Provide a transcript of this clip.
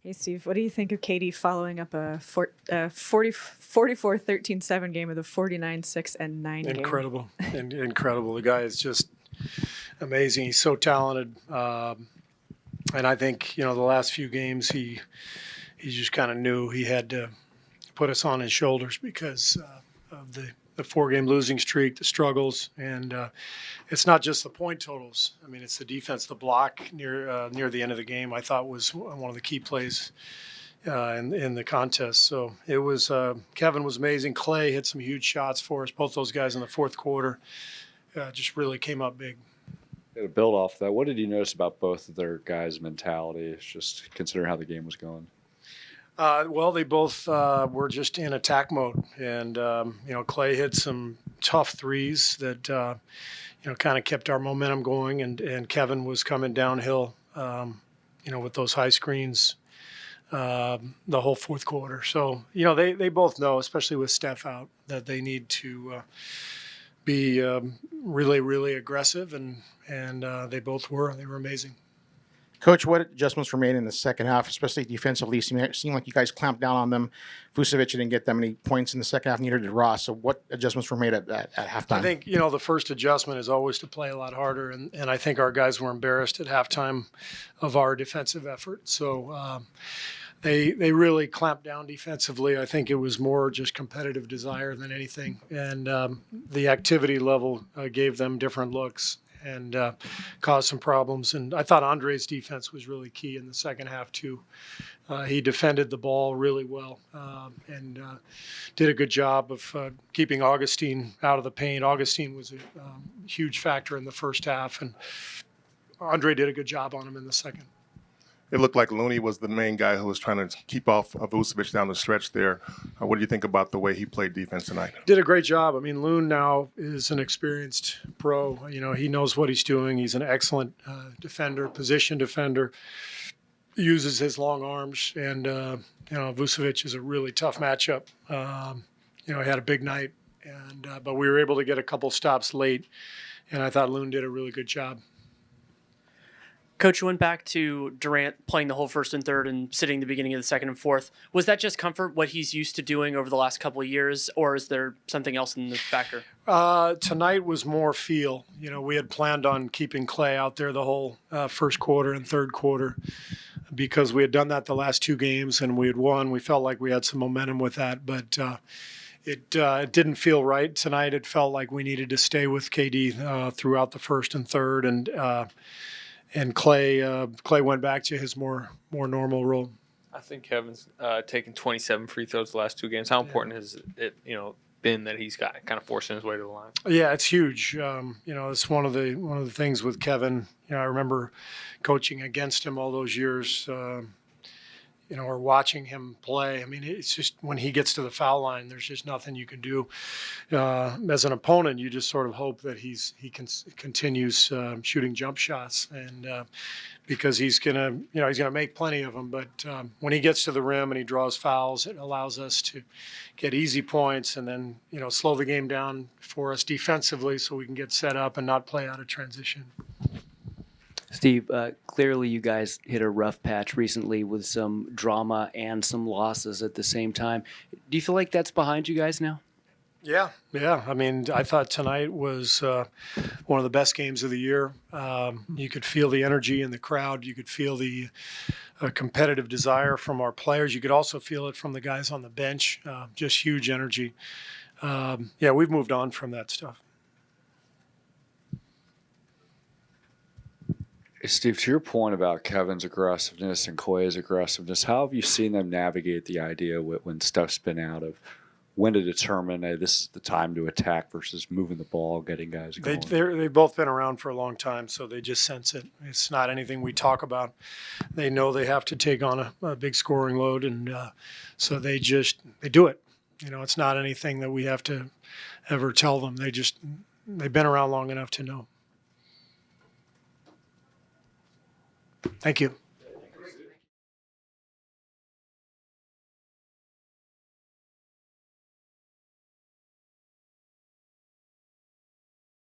Hey, Steve, what do you think of KD following up a 44-13-7 game with a 49-6-9 game? Incredible. Incredible. The guy is just amazing. He's so talented. And I think, the last few games he just kind of knew he had to put us on his shoulders because of the 4-game losing streak, the struggles, and it's not just the point totals. I mean, it's the defense, the block near the end of the game. I thought was one of the key plays in the contest. So it was Kevin was amazing. Clay hit some huge shots for us. Both those guys in the fourth quarter just really came up big. To build off that, what did you notice about both of their guys' mentality, just considering how the game was going? Well, they both were just in attack mode, and Clay hit some tough threes that kind of kept our momentum going, and Kevin was coming downhill, with those high screens the whole fourth quarter. So they both know, especially with Steph out, that they need to be really, really aggressive, and they both were. They were amazing. Coach, what adjustments were made in the second half, especially defensively? It seemed like you guys clamped down on them. Vucevic didn't get that many points in the second half, neither did Ross. So what adjustments were made at halftime? I think, the first adjustment is always to play a lot harder, and I think our guys were embarrassed at halftime of our defensive effort. So they really clamped down defensively. I think it was more just competitive desire than anything, and the activity level gave them different looks and caused some problems. And I thought Andre's defense was really key in the second half too. He defended the ball really well and did a good job of keeping Augustine out of the paint. Augustine was a huge factor in the first half, and Andre did a good job on him in the second. It looked like Looney was the main guy who was trying to keep off Vucevic down the stretch there. What do you think about the way he played defense tonight? Did a great job. I mean, Loon now is an experienced pro. He knows what he's doing. He's an excellent defender, position defender. Uses his long arms, and Vucevic is a really tough matchup. He had a big night, and but we were able to get a couple stops late, and I thought Loon did a really good job. Coach, you went back to Durant playing the whole first and third and sitting the beginning of the second and fourth. Was that just comfort, what he's used to doing over the last couple of years, or is there something else in the factor? Tonight was more feel. We had planned on keeping Clay out there the whole first quarter and third quarter because we had done that the last two games and we had won. We felt like we had some momentum with that, but it didn't feel right tonight. It felt like we needed to stay with KD throughout the first and third, and Clay went back to his more normal role. I think Kevin's taken 27 free throws the last two games. How important has it been that he's got kind of forcing his way to the line? Yeah, it's huge. It's one of the things with Kevin. I remember coaching against him all those years. Or watching him play. I mean, it's just when he gets to the foul line, there's just nothing you can do. As an opponent, you just sort of hope that he continues shooting jump shots, and because he's gonna make plenty of them. But when he gets to the rim and he draws fouls, it allows us to get easy points and then slow the game down for us defensively, so we can get set up and not play out of transition. Steve, clearly you guys hit a rough patch recently with some drama and some losses at the same time. Do you feel like that's behind you guys now? Yeah. I mean, I thought tonight was one of the best games of the year. You could feel the energy in the crowd. You could feel the competitive desire from our players. You could also feel it from the guys on the bench. Just huge energy. We've moved on from that stuff. Steve, to your point about Kevin's aggressiveness and Clay's aggressiveness, how have you seen them navigate the idea when stuff's been out of when to determine, hey, this is the time to attack versus moving the ball, getting guys going? They've both been around for a long time, so they just sense it. It's not anything we talk about. They know they have to take on a big scoring load, and so they do it. It's not anything that we have to ever tell them. They've been around long enough to know. Thank you.